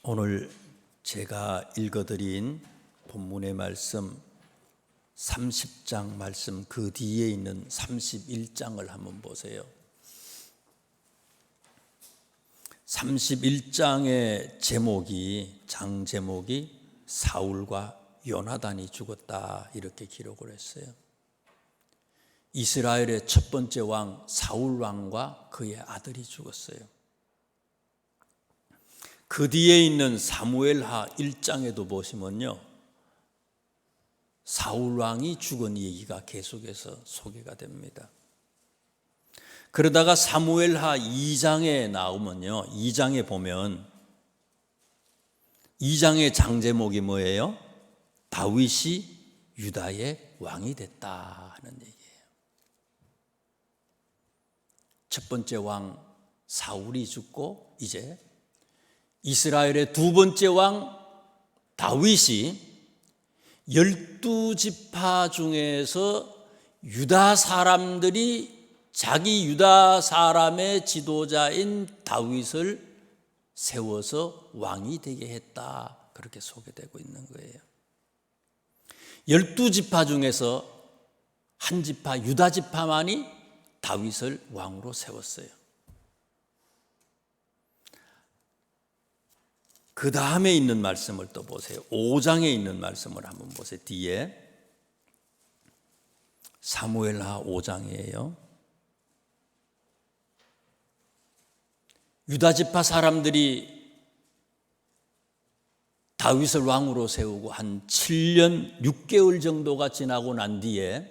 오늘 제가 읽어드린 본문의 말씀 30장 말씀 그 뒤에 있는 31장을 한번 보세요. 31장의 장 제목이 사울과 요나단이 죽었다 이렇게 기록을 했어요. 이스라엘의 첫 번째 왕 사울 왕과 그의 아들이 죽었어요. 그 뒤에 있는 사무엘하 1장에도 보시면요, 사울 왕이 죽은 얘기가 계속해서 소개가 됩니다. 그러다가 사무엘하 2장에 나오면요, 2장에 보면 2장의 장 제목이 뭐예요? 다윗이 유다의 왕이 됐다 하는 얘기예요. 첫 번째 왕 사울이 죽고 이제 이스라엘의 두 번째 왕 다윗이 12지파 중에서 유다 사람들이 자기 유다 사람의 지도자인 다윗을 세워서 왕이 되게 했다, 그렇게 소개되고 있는 거예요. 12지파 중에서 한 지파 유다 지파만이 다윗을 왕으로 세웠어요. 그 다음에 있는 말씀을 또 보세요. 5장에 있는 말씀을 한번 보세요. 뒤에 사무엘하 5장이에요. 유다 지파 사람들이 다윗을 왕으로 세우고 한 7년 6개월 정도가 지나고 난 뒤에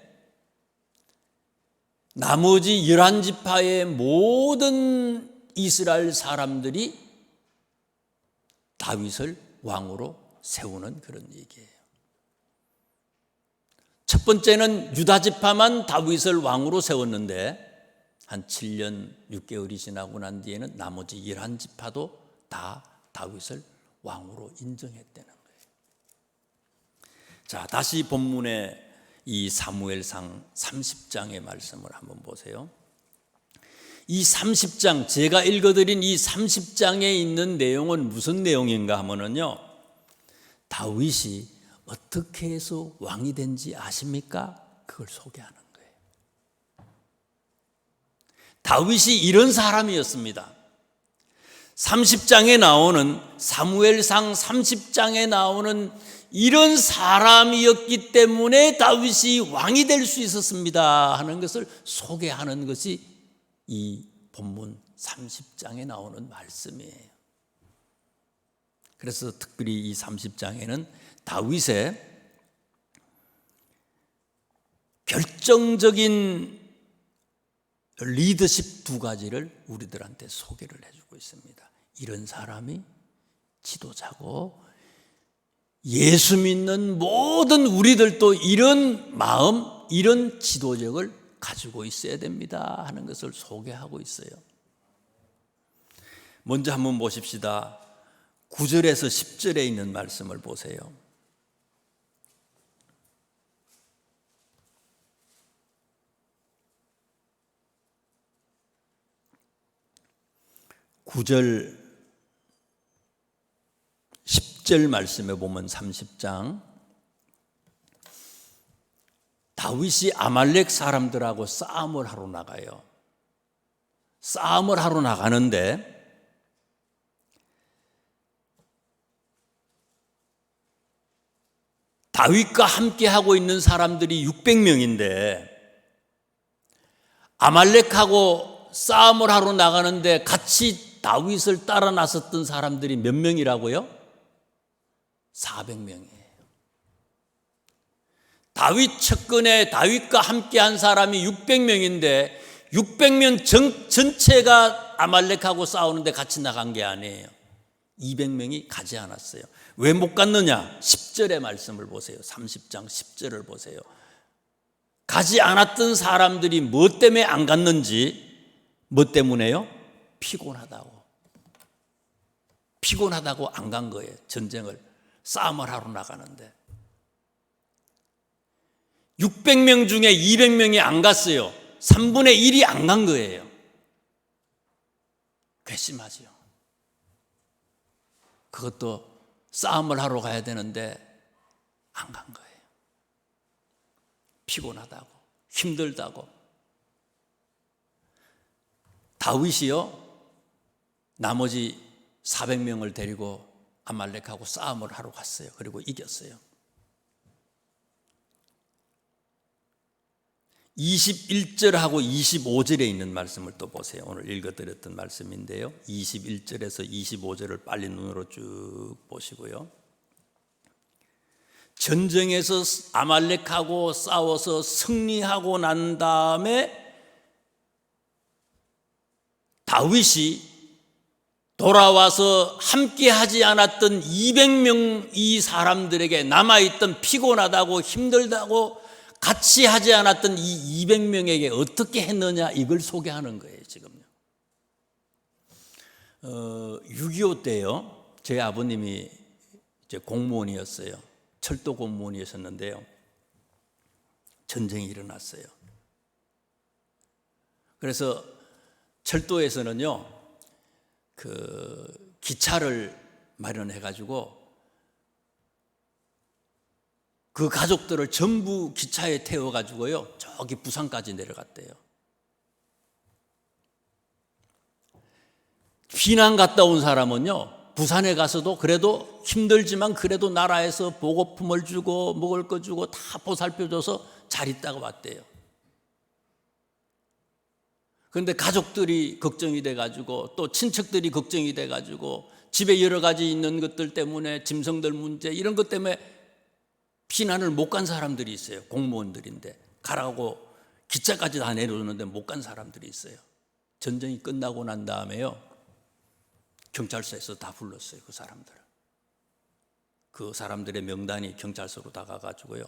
나머지 11지파의 모든 이스라엘 사람들이 다윗을 왕으로 세우는 그런 얘기예요. 첫 번째는 유다 지파만 다윗을 왕으로 세웠는데 한 7년 6개월이 지나고 난 뒤에는 나머지 11지파도 다 다윗을 왕으로 인정했다는 거예요. 자, 다시 본문의 이 사무엘상 30장의 말씀을 한번 보세요. 이 30장, 제가 읽어드린 이 30장에 있는 내용은 무슨 내용인가 하면요, 다윗이 어떻게 해서 왕이 된지 아십니까? 그걸 소개하는 거예요. 다윗이 이런 사람이었습니다. 30장에 나오는, 사무엘상 30장에 나오는 이런 사람이었기 때문에 다윗이 왕이 될 수 있었습니다 하는 것을 소개하는 것이 이 본문 30장에 나오는 말씀이에요. 그래서 특별히 이 30장에는 다윗의 결정적인 리더십 두 가지를 우리들한테 소개를 해주고 있습니다. 이런 사람이 지도자고, 예수 믿는 모든 우리들도 이런 마음, 이런 지도력을 가지고 있어야 됩니다 하는 것을 소개하고 있어요. 먼저 한번 보십시다. 9절에서 10절에 있는 말씀을 보세요. (9절) 10절 말씀에 보면 30장 다윗이 아말렉 사람들하고 싸움을 하러 나가요. 싸움을 하러 나가는데 다윗과 함께 하고 있는 사람들이 600명인데 아말렉하고 싸움을 하러 나가는데 같이 다윗을 따라 나섰던 사람들이 몇 명이라고요? 400명이에요. 다윗 측근에 다윗과 함께한 사람이 600명인데 600명 전체가 아말렉하고 싸우는데 같이 나간 게 아니에요. 200명이 가지 않았어요. 왜 못 갔느냐? 10절의 말씀을 보세요. 30장 10절을 보세요. 가지 않았던 사람들이 뭐 때문에 안 갔는지, 뭐 때문에요? 피곤하다고 안 간 거예요. 전쟁을, 싸움을 하러 나가는데 600명 중에 200명이 안 갔어요. 3분의 1이 안 간 거예요. 괘씸하지요. 그것도 싸움을 하러 가야 되는데 안 간 거예요. 피곤하다고, 힘들다고. 다윗이요, 나머지 400명을 데리고 아말렉하고 싸움을 하러 갔어요. 그리고 이겼어요. 21절하고 25절에 있는 말씀을 또 보세요. 오늘 읽어드렸던 말씀인데요, 21절에서 25절을 빨리 눈으로 쭉 보시고요. 전쟁에서 아말렉하고 싸워서 승리하고 난 다음에 다윗이 돌아와서 함께 하지 않았던 200명 이 사람들에게, 남아있던 피곤하다고 힘들다고 같이 하지 않았던 이 200명에게 어떻게 했느냐, 이걸 소개하는 거예요. 지금요. 6.25 때요, 제 아버님이 이제 공무원이었어요. 철도 공무원이었는데요, 전쟁이 일어났어요. 그래서 철도에서는요, 그 기차를 마련해 가지고 그 가족들을 전부 기차에 태워 가지고요, 저기 부산까지 내려갔대요. 피난 갔다 온 사람은요, 부산에 가서도 그래도 힘들지만 그래도 나라에서 보급품을 주고 먹을 거 주고 다 보살펴줘서 잘 있다가 왔대요. 그런데 가족들이 걱정이 돼가지고 또 친척들이 걱정이 돼가지고 집에 여러 가지 있는 것들 때문에, 짐승들 문제 이런 것 때문에 피난을 못 간 사람들이 있어요. 공무원들인데 가라고 기차까지 다 내려오는데 못 간 사람들이 있어요. 전쟁이 끝나고 난 다음에요, 경찰서에서 다 불렀어요. 그 사람들을. 그 사람들의 명단이 경찰서로 다 가가지고요,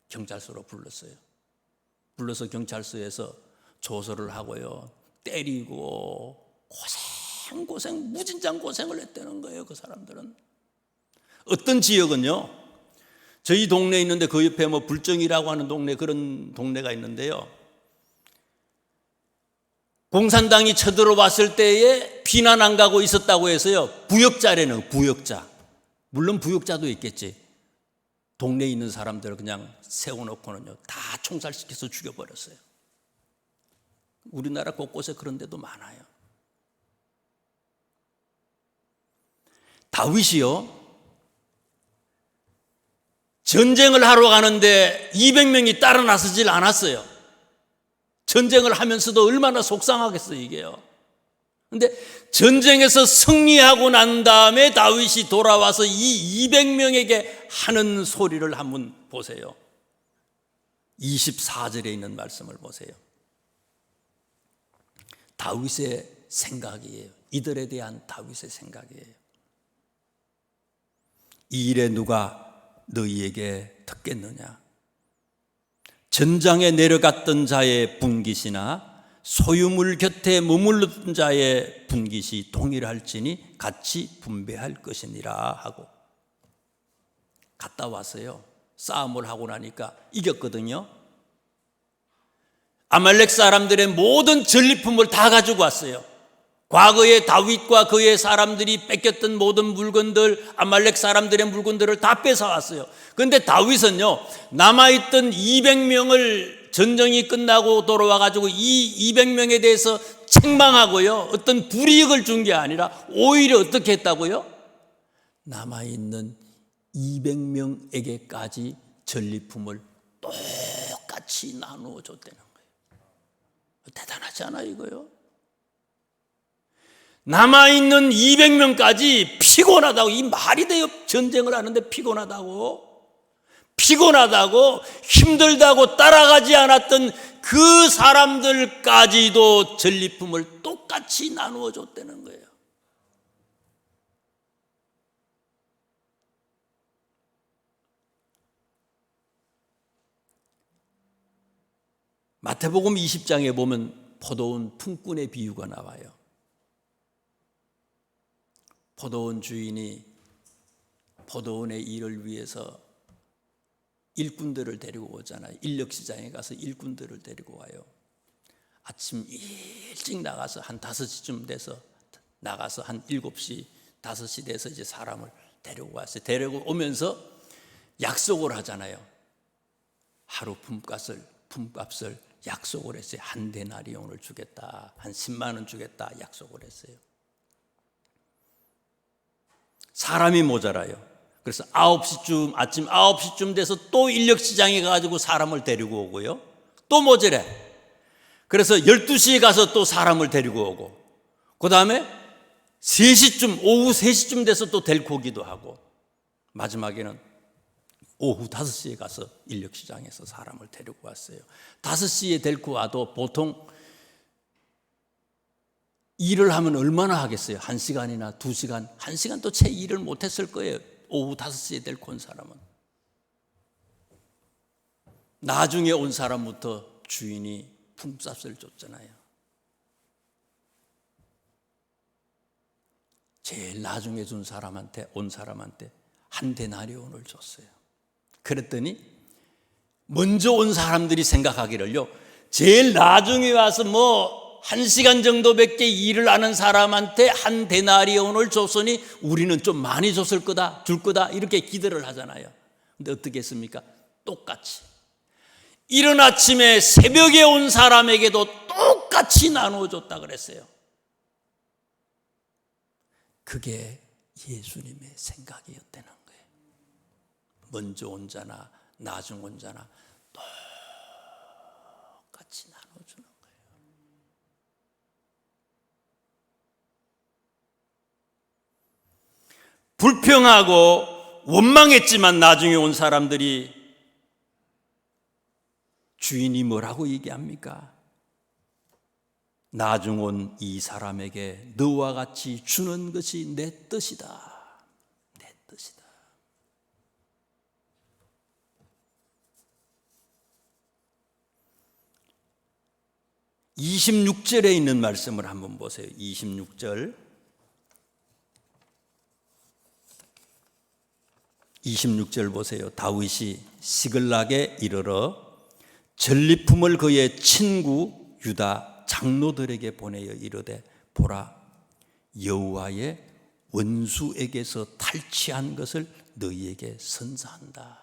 경찰서로 불렀어요. 불러서 경찰서에서 조서를 하고요, 때리고 고생 무진장 고생을 했다는 거예요. 그 사람들은. 어떤 지역은요, 저희 동네에 있는데 그 옆에 뭐 불정이라고 하는 동네, 그런 동네가 있는데요, 공산당이 쳐들어왔을 때에 피난 안 가고 있었다고 해서요, 부역자래는, 부역자, 물론 부역자도 있겠지, 동네에 있는 사람들을 그냥 세워놓고는요 다 총살시켜서 죽여버렸어요. 우리나라 곳곳에 그런 데도 많아요. 다윗이요, 전쟁을 하러 가는데 200명이 따라 나서질 않았어요. 전쟁을 하면서도 얼마나 속상하겠어요, 이게요. 그런데 전쟁에서 승리하고 난 다음에 다윗이 돌아와서 이 200명에게 하는 소리를 한번 보세요. 24절에 있는 말씀을 보세요. 다윗의 생각이에요. 이들에 대한 다윗의 생각이에요. 이 일에 누가 너희에게 듣겠느냐? 전장에 내려갔던 자의 분깃이나 소유물 곁에 머물렀던 자의 분깃이 동일할지니 같이 분배할 것이니라 하고, 갔다 왔어요. 싸움을 하고 나니까 이겼거든요. 아말렉 사람들의 모든 전리품을 다 가지고 왔어요. 과거에 다윗과 그의 사람들이 뺏겼던 모든 물건들, 아말렉 사람들의 물건들을 다 뺏어왔어요. 그런데 다윗은요, 남아있던 200명을 전쟁이 끝나고 돌아와가지고 이 200명에 대해서 책망하고요, 어떤 불이익을 준 게 아니라 오히려 어떻게 했다고요? 남아있는 200명에게까지 전리품을 똑같이 나누어 줬다는 거예요. 대단하지 않아요, 이거요? 남아있는 200명까지 피곤하다고, 이 말이 돼요? 전쟁을 하는데 피곤하다고 힘들다고 따라가지 않았던 그 사람들까지도 전리품을 똑같이 나누어 줬다는 거예요. 마태복음 20장에 보면 포도원 품꾼의 비유가 나와요. 포도원 주인이 포도원의 일을 위해서 일꾼들을 데리고 오잖아요. 인력시장에 가서 일꾼들을 데리고 와요. 아침 일찍 나가서 한 5시쯤 돼서 나가서 한 7시, 5시 돼서 이제 사람을 데리고 왔어요. 데리고 오면서 약속을 하잖아요. 하루 품값을 약속을 했어요. 한 데나리온을 주겠다, 한 10만 원 주겠다 약속을 했어요. 사람이 모자라요. 그래서 아침 9시쯤 돼서 또 인력시장에 가가지고 사람을 데리고 오고요. 또 모자래. 그래서 12시에 가서 또 사람을 데리고 오고, 그 다음에 오후 3시쯤 돼서 또 데리고 오기도 하고, 마지막에는 오후 5시에 가서 인력시장에서 사람을 데리고 왔어요. 5시에 데리고 와도 보통 일을 하면 얼마나 하겠어요? 1시간이나 2시간, 1시간도 채 일을 못했을 거예요. 오후 5시에 데리고 온 사람은. 나중에 온 사람부터 주인이 품삯을 줬잖아요. 제일 나중에 온 사람한테 한 데나리온을 줬어요. 그랬더니 먼저 온 사람들이 생각하기를요, 제일 나중에 와서 1시간 정도밖에 일을 안 한 사람한테 한 데나리온을 줬으니 우리는 좀 많이 줄 거다 이렇게 기대를 하잖아요. 근데 어떻게 했습니까? 똑같이 이른 아침에 새벽에 온 사람에게도 똑같이 나눠줬다 그랬어요. 그게 예수님의 생각이었다는 거예요. 먼저 온 자나 나중 온 자나 똑같이 나눠주는 거예요. 불평하고 원망했지만 나중에 온 사람들이 주인이 뭐라고 얘기합니까? 나중 온 이 사람에게 너와 같이 주는 것이 내 뜻이다. 내 뜻이다. (26절에) 있는 말씀을 한번 보세요. 26절 보세요. 다윗이 시글락에 이르러 전리품을 그의 친구 유다 장로들에게 보내어 이르되 보라, 여호와의 원수에게서 탈취한 것을 너희에게 선사한다.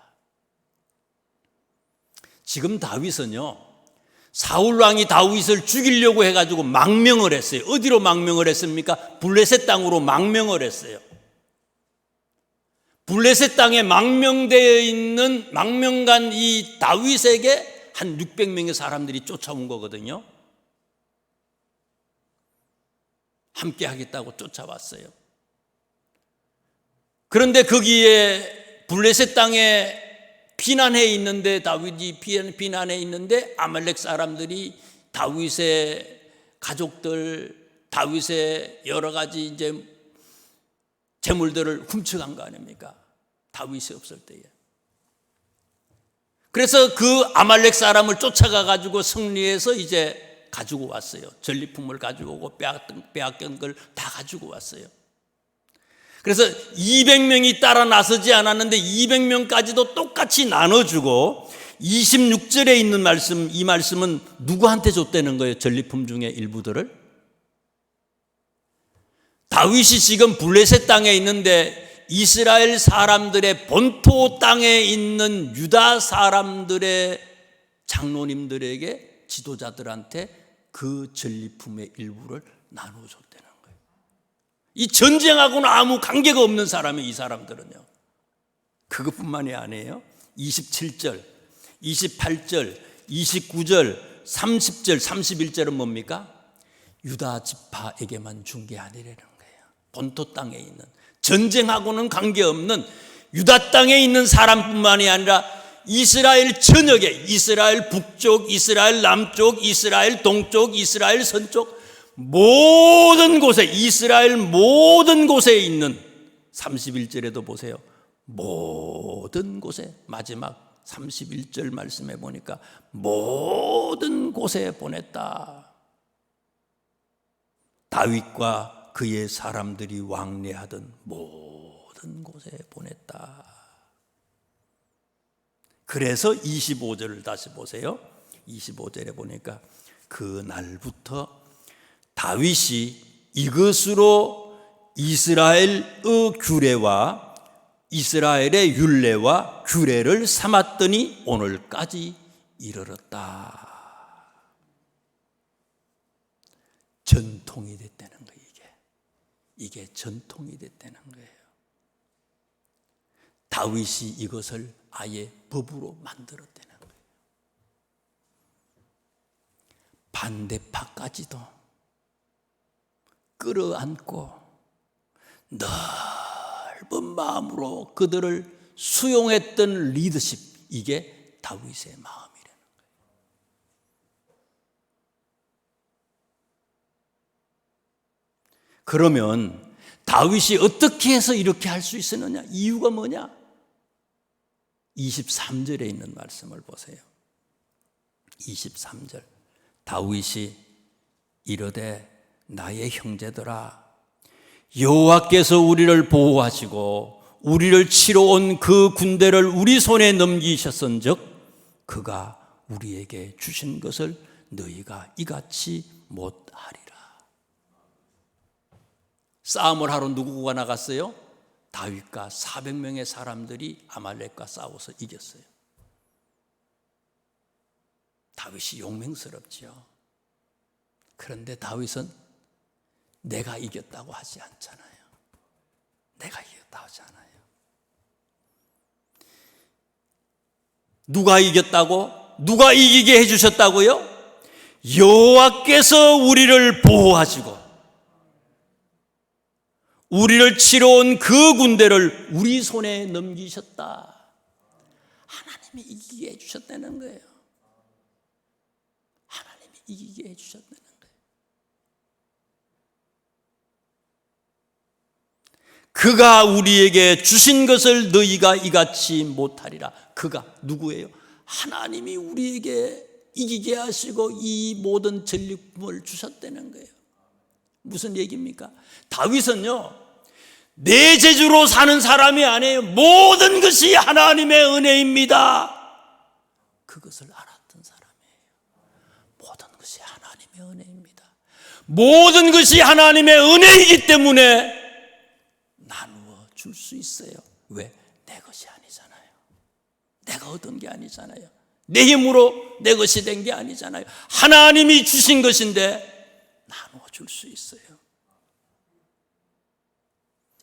지금 다윗은요, 사울 왕이 다윗을 죽이려고 해가지고 망명을 했어요. 어디로 망명을 했습니까? 블레셋 땅으로 망명을 했어요. 블레셋 땅에 망명되어 있는 망명간 이 다윗에게 한 600명의 사람들이 쫓아온 거거든요. 함께 하겠다고 쫓아왔어요. 그런데 거기에 블레셋 땅에 피난해 있는데, 다윗이 피난해 있는데 아말렉 사람들이 다윗의 가족들, 다윗의 여러 가지 이제 재물들을 훔쳐간 거 아닙니까? 다윗이 없을 때에. 그래서 그 아말렉 사람을 쫓아가 가지고 승리해서 이제 가지고 왔어요. 전리품을 가지고 오고 빼앗긴 걸 다 가지고 왔어요. 그래서 200명이 따라 나서지 않았는데 200명까지도 똑같이 나눠주고, 26절에 있는 말씀, 이 말씀은 누구한테 줬다는 거예요? 전리품 중에 일부들을. 다윗이 지금 블레셋 땅에 있는데 이스라엘 사람들의 본토 땅에 있는 유다 사람들의 장로님들에게, 지도자들한테 그 전리품의 일부를 나눠줬다는 거예요. 이 전쟁하고는 아무 관계가 없는 사람이 이 사람들은요. 그것뿐만이 아니에요. 27절, 28절, 29절, 30절, 31절은 뭡니까? 유다 지파에게만 준 게 아니라는 거예요. 본토 땅에 있는, 전쟁하고는 관계없는 유다 땅에 있는 사람뿐만이 아니라 이스라엘 전역에, 이스라엘 북쪽, 이스라엘 남쪽, 이스라엘 동쪽, 이스라엘 서쪽, 모든 곳에, 이스라엘 모든 곳에 있는, 31절에도 보세요. 모든 곳에, 마지막 31절 말씀해 보니까 모든 곳에 보냈다. 다윗과 그의 사람들이 왕래하던 모든 곳에 보냈다. 그래서 25절을 다시 보세요. 25절에 보니까 그 날부터 다윗이 이것으로 이스라엘의 규례와 이스라엘의 율례와 규례를 삼았더니 오늘까지 이르렀다. 전통이 됐다는 거예요. 이게 전통이 됐다는 거예요. 다윗이 이것을 아예 법으로 만들었다는 거예요. 반대파까지도 끌어안고 넓은 마음으로 그들을 수용했던 리더십, 이게 다윗의 마음이라는 거예요. 그러면 다윗이 어떻게 해서 이렇게 할 수 있었느냐? 이유가 뭐냐? 23절에 있는 말씀을 보세요. 23절. 다윗이 이르되 나의 형제들아, 여호와께서 우리를 보호하시고 우리를 치러 온 그 군대를 우리 손에 넘기셨은즉 그가 우리에게 주신 것을 너희가 이같이 못하리라. 싸움을 하러 누구가 나갔어요? 다윗과 400명의 사람들이 아말렉과 싸워서 이겼어요. 다윗이 용맹스럽죠. 그런데 다윗은 내가 이겼다고 하지 않잖아요. 내가 이겼다고 하지 않아요. 누가 이겼다고? 누가 이기게 해주셨다고요? 여호와께서 우리를 보호하시고 우리를 치러 온 그 군대를 우리 손에 넘기셨다. 하나님이 이기게 해주셨다는 거예요. 하나님이 이기게 해주셨다는 거예요. 그가 우리에게 주신 것을 너희가 이같이 못하리라. 그가 누구예요? 하나님이 우리에게 이기게 하시고 이 모든 전리품을 주셨다는 거예요. 무슨 얘기입니까? 다윗은요, 내 재주로 사는 사람이 아니에요. 모든 것이 하나님의 은혜입니다. 그것을 알았던 사람이에요. 모든 것이 하나님의 은혜입니다. 모든 것이 하나님의 은혜이기 때문에 나누어 줄 수 있어요. 왜? 내 것이 아니잖아요. 내가 얻은 게 아니잖아요. 내 힘으로 내 것이 된 게 아니잖아요. 하나님이 주신 것인데 나누어 줄 수 있어요.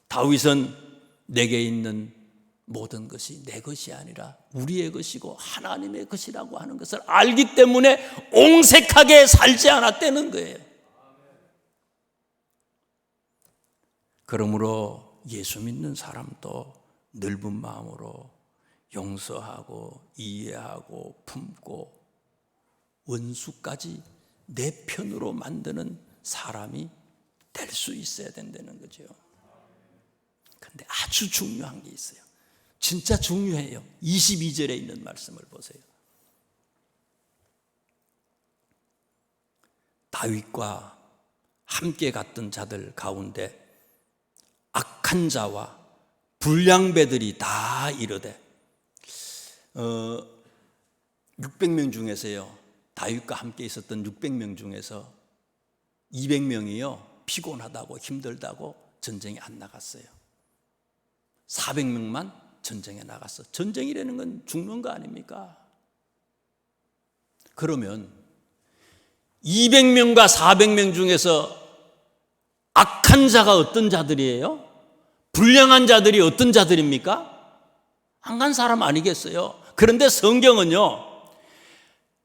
다윗은 내게 있는 모든 것이 내 것이 아니라 우리의 것이고 하나님의 것이라고 하는 것을 알기 때문에 옹색하게 살지 않았다는 거예요. 그러므로 예수 믿는 사람도 넓은 마음으로 용서하고 이해하고 품고 원수까지 내 편으로 만드는 사람이 될 수 있어야 된다는 거죠. 그런데 아주 중요한 게 있어요. 진짜 중요해요. 22절에 있는 말씀을 보세요. 다윗과 함께 갔던 자들 가운데 악한 자와 불량배들이 다 이르되 600명 중에서요, 다윗과 함께 있었던 600명 중에서 200명이요 피곤하다고 힘들다고 전쟁에 안 나갔어요. 400명만 전쟁에 나갔어. 전쟁이라는 건 죽는 거 아닙니까? 그러면 200명과 400명 중에서 악한 자가 어떤 자들이에요? 불량한 자들이 어떤 자들입니까? 악한 사람 아니겠어요? 그런데 성경은요,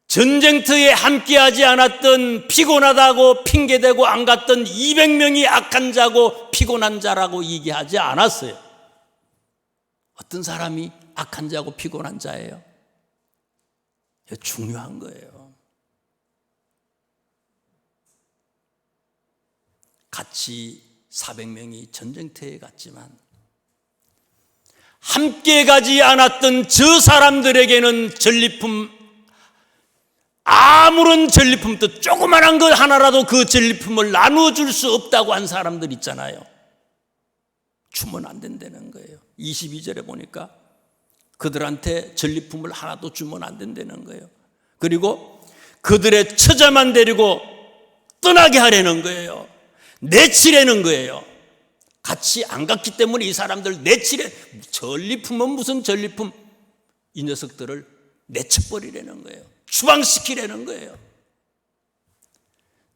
전쟁터에 함께하지 않았던, 피곤하다고 핑계대고 안 갔던 200명이 악한 자고 피곤한 자라고 얘기하지 않았어요. 어떤 사람이 악한 자고 피곤한 자예요? 이거 중요한 거예요. 같이 400명이 전쟁터에 갔지만 함께 가지 않았던 저 사람들에게는 전리품, 아무런 전리품도 조그만한 것 하나라도 그 전리품을 나누어 줄 수 없다고 한 사람들 있잖아요. 주면 안 된다는 거예요. 22절에 보니까 그들한테 전리품을 하나도 주면 안 된다는 거예요. 그리고 그들의 처자만 데리고 떠나게 하려는 거예요. 내치려는 거예요. 같이 안 갔기 때문에 이 사람들 내치래. 전리품은 무슨 전리품. 이 녀석들을 내쳐버리려는 거예요. 추방시키려는 거예요.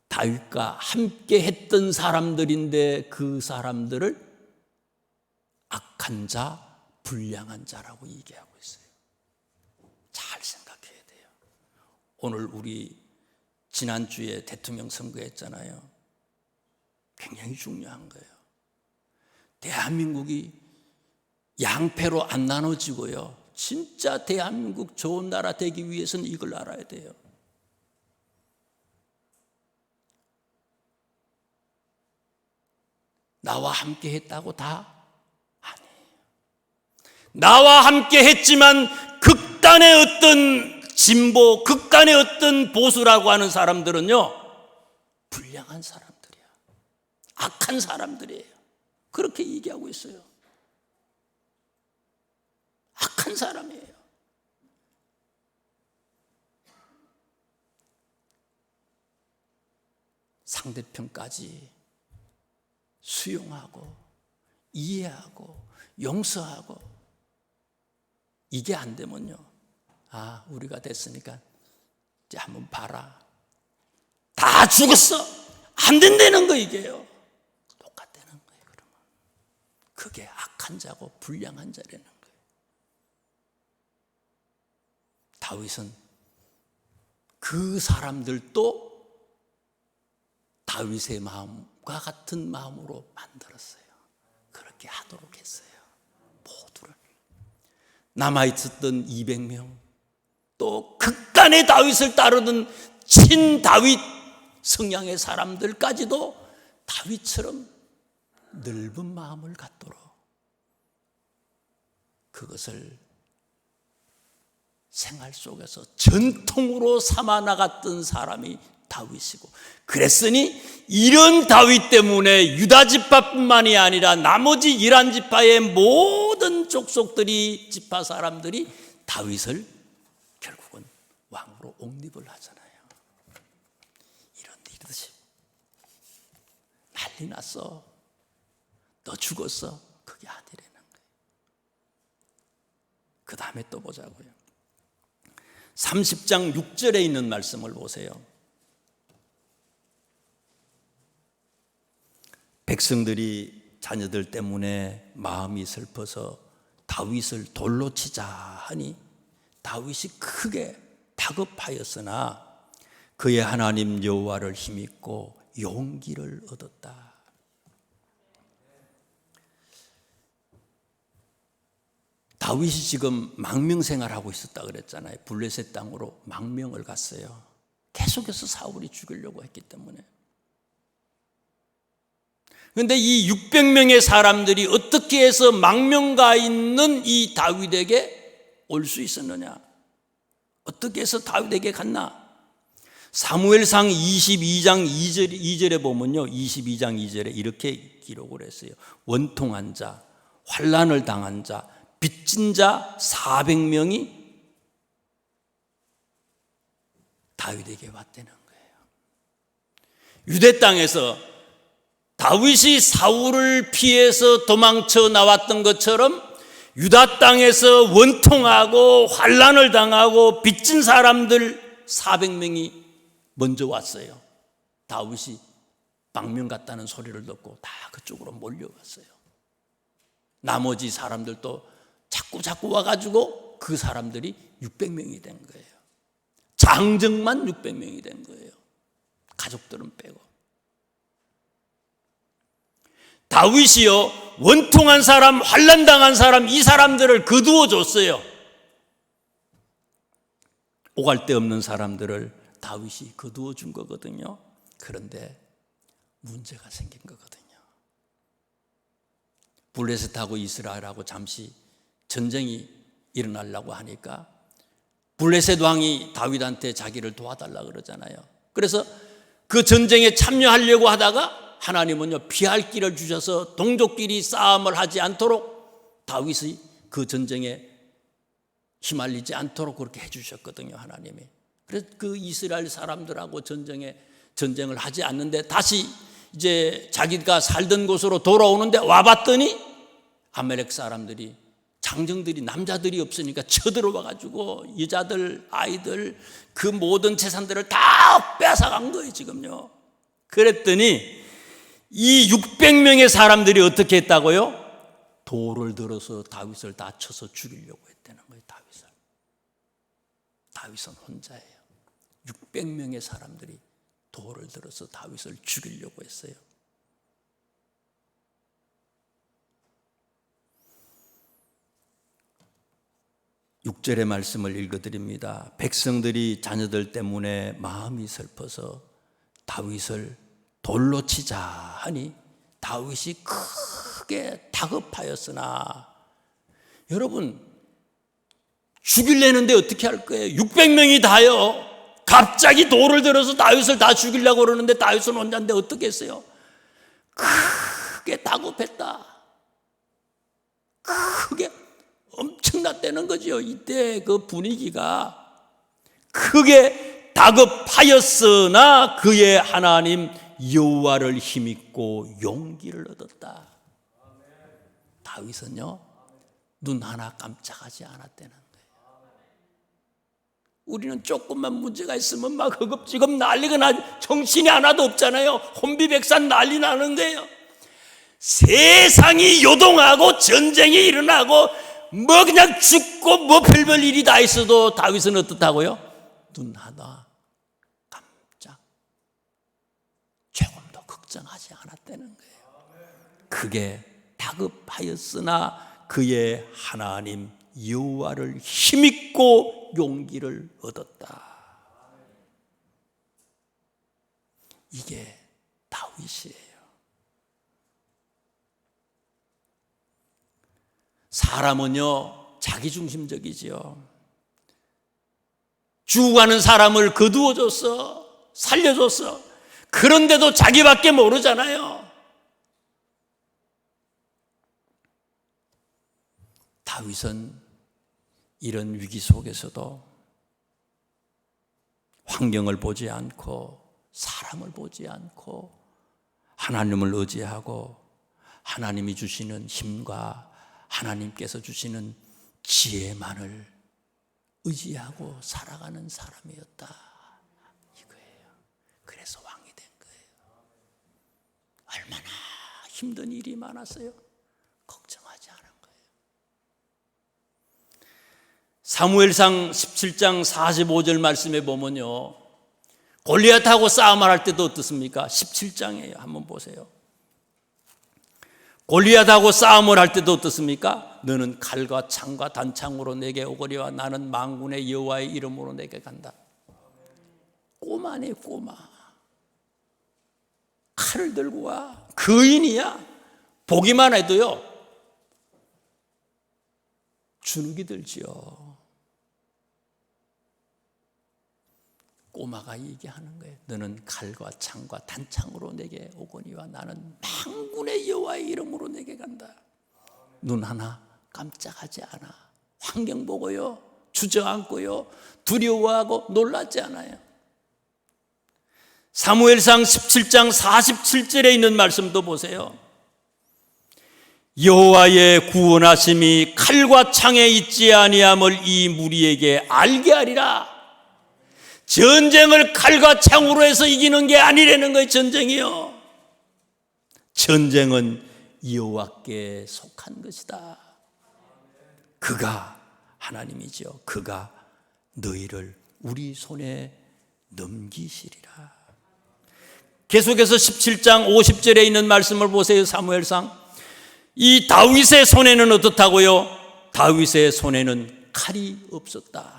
다윗과 함께 했던 사람들인데 그 사람들을 악한 자, 불량한 자라고 얘기하고 있어요. 잘 생각해야 돼요. 오늘 우리 지난주에 대통령 선거했잖아요. 굉장히 중요한 거예요. 대한민국이 양패로 안 나눠지고요. 진짜 대한민국 좋은 나라 되기 위해서는 이걸 알아야 돼요. 나와 함께 했다고 다? 아니에요. 나와 함께 했지만 극단의 어떤 진보, 극단의 어떤 보수라고 하는 사람들은요, 불량한 사람들이야. 악한 사람들이에요. 그렇게 얘기하고 있어요. 악한 사람이에요. 상대편까지 수용하고 이해하고 용서하고 이게 안 되면요, 아, 우리가 됐으니까 이제 한번 봐라. 다 죽었어. 안 된다는 거 이게요. 똑같다는 거예요. 그러면 그게 악한 자고 불량한 자라는 거예요. 다윗은 그 사람들도 다윗의 마음과 같은 마음으로 만들었어요. 그렇게 하도록 했어요. 모두를. 남아있었던 200명, 또 극단의 다윗을 따르던 친다윗 성향의 사람들까지도 다윗처럼 넓은 마음을 갖도록 그것을 생활 속에서 전통으로 삼아 나갔던 사람이 다윗이고, 그랬으니 이런 다윗 때문에 유다 지파뿐만이 아니라 나머지 11지파의 모든 족속들이, 지파 사람들이 다윗을 결국은 왕으로 옹립을 하잖아요. 이런 리더십 난리 났어. 너 죽었어. 그게 아니라는 거예요. 그 다음에 또 보자고요. 30장 6절에 있는 말씀을 보세요. 백성들이 자녀들 때문에 마음이 슬퍼서 다윗을 돌로 치자 하니 다윗이 크게 다급하였으나 그의 하나님 여호와를 힘입고 용기를 얻었다. 다윗이 지금 망명생활하고 있었다 그랬잖아요. 블레셋 땅으로 망명을 갔어요. 계속해서 사울이 죽이려고 했기 때문에. 그런데 이 600명의 사람들이 어떻게 해서 망명가 있는 이 다윗에게 올 수 있었느냐? 어떻게 해서 다윗에게 갔나? 사무엘상 22장 2절에 보면요, 22장 2절에 이렇게 기록을 했어요. 원통한 자, 환난을 당한 자, 빚진 자 400명이 다윗에게 왔다는 거예요. 유대 땅에서 다윗이 사울을 피해서 도망쳐 나왔던 것처럼 유다 땅에서 원통하고 환난을 당하고 빚진 사람들 400명이 먼저 왔어요. 다윗이 망명 갔다는 소리를 듣고 다 그쪽으로 몰려갔어요. 나머지 사람들도 자꾸 와가지고 그 사람들이 600명이 된 거예요. 장정만 600명이 된 거예요. 가족들은 빼고. 다윗이요, 원통한 사람, 환난당한 사람, 이 사람들을 거두어 줬어요. 오갈 데 없는 사람들을 다윗이 거두어 준 거거든요. 그런데 문제가 생긴 거거든요. 블레셋하고 이스라엘하고 잠시 전쟁이 일어나려고 하니까 블레셋 왕이 다윗한테 자기를 도와달라 그러잖아요. 그래서 그 전쟁에 참여하려고 하다가 하나님은요, 피할 길을 주셔서 동족끼리 싸움을 하지 않도록 다윗이 그 전쟁에 휘말리지 않도록 그렇게 해주셨거든요, 하나님이. 그래서 그 이스라엘 사람들하고 전쟁을 하지 않는데 다시 이제 자기가 살던 곳으로 돌아오는데 와봤더니 아말렉 사람들이, 장정들이, 남자들이 없으니까 쳐들어와 가지고 여자들, 아이들, 그 모든 재산들을 다 뺏어간 거예요 지금요. 그랬더니 이 600명의 사람들이 어떻게 했다고요? 돌을 들어서 다윗을 다 쳐서 죽이려고 했다는 거예요. 다윗은 혼자예요. 600명의 사람들이 돌을 들어서 다윗을 죽이려고 했어요. 육 절의 말씀을 읽어드립니다. 백성들이 자녀들 때문에 마음이 슬퍼서 다윗을 돌로 치자 하니 다윗이 크게 다급하였으나, 여러분 죽이려는데 어떻게 할 거예요? 600명이 다요. 갑자기 돌을 들어서 다윗을 다 죽이려고 그러는데 다윗은 혼자인데 어떻게 했어요? 크게 다급했다. 크게 엄청났다는 거죠. 이때 그 분위기가. 크게 다급하였으나 그의 하나님 여호와를 힘입고 용기를 얻었다. 다윗은요, 눈 하나 깜짝하지 않았다는 거예요. 우리는 조금만 문제가 있으면 막 허겁지겁 난리가 나, 정신이 하나도 없잖아요. 혼비백산 난리 나는 거예요. 세상이 요동하고 전쟁이 일어나고 뭐 그냥 죽고 뭐 별별 일이 다 있어도 다윗은 어떻다고요? 눈 하나 깜짝, 조금도 걱정하지 않았다는 거예요. 그게 다급하였으나 그의 하나님 여호와를 힘입고 용기를 얻었다. 이게 다윗이에요. 사람은요 자기중심적이지요. 죽어가는 사람을 거두어줬어, 살려줬어. 그런데도 자기밖에 모르잖아요. 다윗은 이런 위기 속에서도 환경을 보지 않고 사람을 보지 않고 하나님을 의지하고 하나님이 주시는 힘과 하나님께서 주시는 지혜만을 의지하고 살아가는 사람이었다, 이거예요. 그래서 왕이 된 거예요. 얼마나 힘든 일이 많았어요. 걱정하지 않은 거예요. 사무엘상 17장 45절 말씀에 보면요, 골리앗하고 싸움을 할 때도 어떻습니까? 17장이에요. 한번 보세요. 골리앗하고 싸움을 할 때도 어떻습니까? 너는 칼과 창과 단창으로 내게 오거리와 나는 만군의 여호와의 이름으로 내게 간다. 꼬마네, 꼬마. 칼을 들고 와. 거인이야. 보기만 해도요 주눅이 들지요. 꼬마가 얘기하는 거예요. 너는 칼과 창과 단창으로 내게 오거니와 나는 만군의 여호와의 이름으로 내게 간다. 눈 하나 깜짝하지 않아. 환경 보고요 주저앉고요 두려워하고 놀랐지 않아요. 사무엘상 17장 47절에 있는 말씀도 보세요. 여호와의 구원하심이 칼과 창에 있지 아니함을 이 무리에게 알게 하리라. 전쟁을 칼과 창으로 해서 이기는 게 아니라는 거예요. 전쟁이요, 전쟁은 여호와께 속한 것이다. 그가 하나님이죠. 그가 너희를 우리 손에 넘기시리라. 계속해서 17장 50절에 있는 말씀을 보세요. 사무엘상. 이 다윗의 손에는 어떻다고요? 다윗의 손에는 칼이 없었다.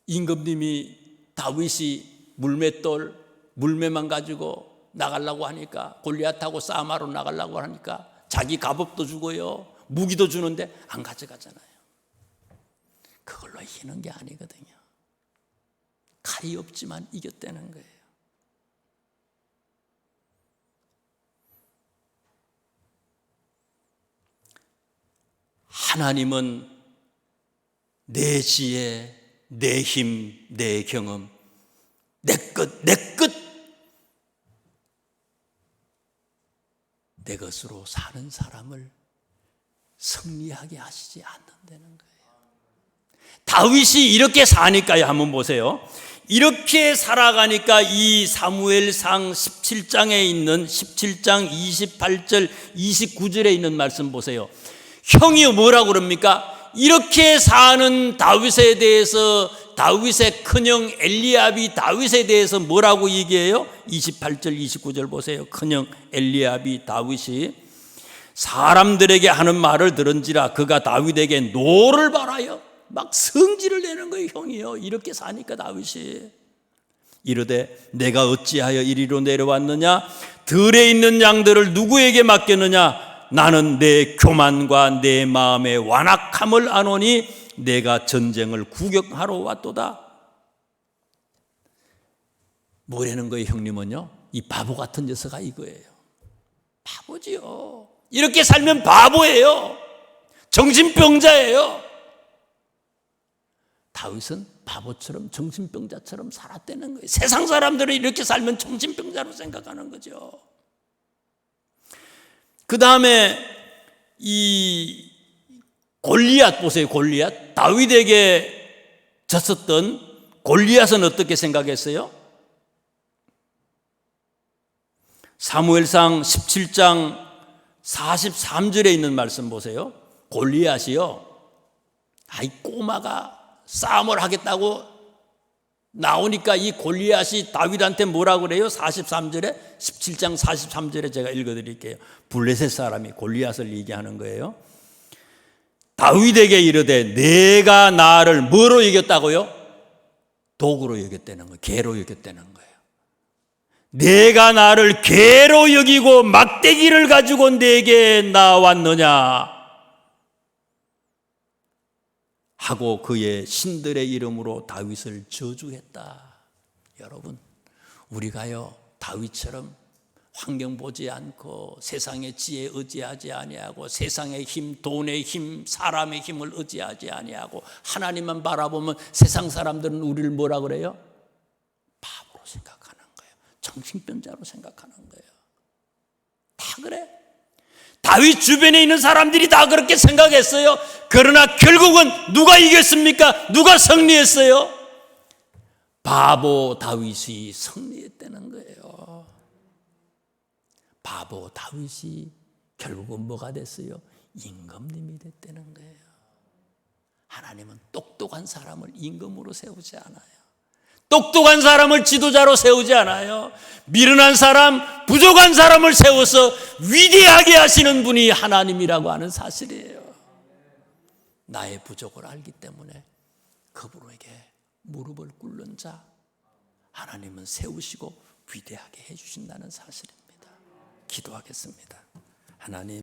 임금님이 다윗이 물매만 가지고 나가려고 하니까, 골리앗하고 싸움하러 나가려고 하니까 자기 갑옷도 주고요 무기도 주는데 안 가져가잖아요. 그걸로 이기는 게 아니거든요. 칼이 없지만 이겼다는 거예요. 하나님은 내 지혜, 내 힘, 내 경험, 내 것으로 사는 사람을 승리하게 하시지 않는다는 거예요. 다윗이 이렇게 사니까요. 한번 보세요. 이렇게 살아가니까 이 사무엘상 17장에 있는 17장 28절 29절에 있는 말씀 보세요. 형이 뭐라고 그럽니까? 이렇게 사는 다윗에 대해서, 다윗의 큰형 엘리압이 다윗에 대해서 뭐라고 얘기해요? 28절 29절 보세요. 큰형 엘리압이 다윗이 사람들에게 하는 말을 들은지라 그가 다윗에게 노를 바라여, 막 성질을 내는 거예요. 형이요, 이렇게 사니까 다윗이 이르되 내가 어찌하여 이리로 내려왔느냐? 들에 있는 양들을 누구에게 맡겼느냐? 나는 내 교만과 내 마음의 완악함을 아노니 내가 전쟁을 구경하러 왔도다. 뭐라는 거예요? 형님은요, 이 바보 같은 녀석아 이거예요. 바보지요. 이렇게 살면 바보예요. 정신병자예요. 다윗은 바보처럼 정신병자처럼 살았다는 거예요. 세상 사람들은 이렇게 살면 정신병자로 생각하는 거죠. 그 다음에 이 골리앗 보세요. 골리앗, 다윗에게 졌었던 골리앗은 어떻게 생각했어요? 사무엘상 17장 43절에 있는 말씀 보세요. 골리앗이요, 아이 꼬마가 싸움을 하겠다고 나오니까 이 골리앗이 다윗한테 뭐라고 그래요? 43절에, 17장 43절에 제가 읽어드릴게요. 블레셋 사람이 골리앗을 얘기하는 거예요. 다윗에게 이르되 내가 나를 뭐로 여겼다고요? 도구로 여겼다는 거예요. 개로 여겼다는 거예요. 내가 나를 개로 여기고 막대기를 가지고 내게 나왔느냐 하고 그의 신들의 이름으로 다윗을 저주했다. 여러분, 우리가요 다윗처럼 환경 보지 않고 세상의 지혜 의지하지 아니하고 세상의 힘, 돈의 힘, 사람의 힘을 의지하지 아니하고 하나님만 바라보면 세상 사람들은 우리를 뭐라 그래요? 바보로 생각하는 거예요. 정신병자로 생각하는 거예요. 다 그래. 다윗 주변에 있는 사람들이 다 그렇게 생각했어요. 그러나 결국은 누가 이겼습니까? 누가 승리했어요? 바보 다윗이 승리했다는 거예요. 바보 다윗이 결국은 뭐가 됐어요? 임금님이 됐다는 거예요. 하나님은 똑똑한 사람을 임금으로 세우지 않아요. 똑똑한 사람을 지도자로 세우지 않아요. 미련한 사람, 부족한 사람을 세워서 위대하게 하시는 분이 하나님이라고 하는 사실이에요. 나의 부족을 알기 때문에 그분에게 무릎을 꿇는 자 하나님은 세우시고 위대하게 해주신다는 사실입니다. 기도하겠습니다. 하나님,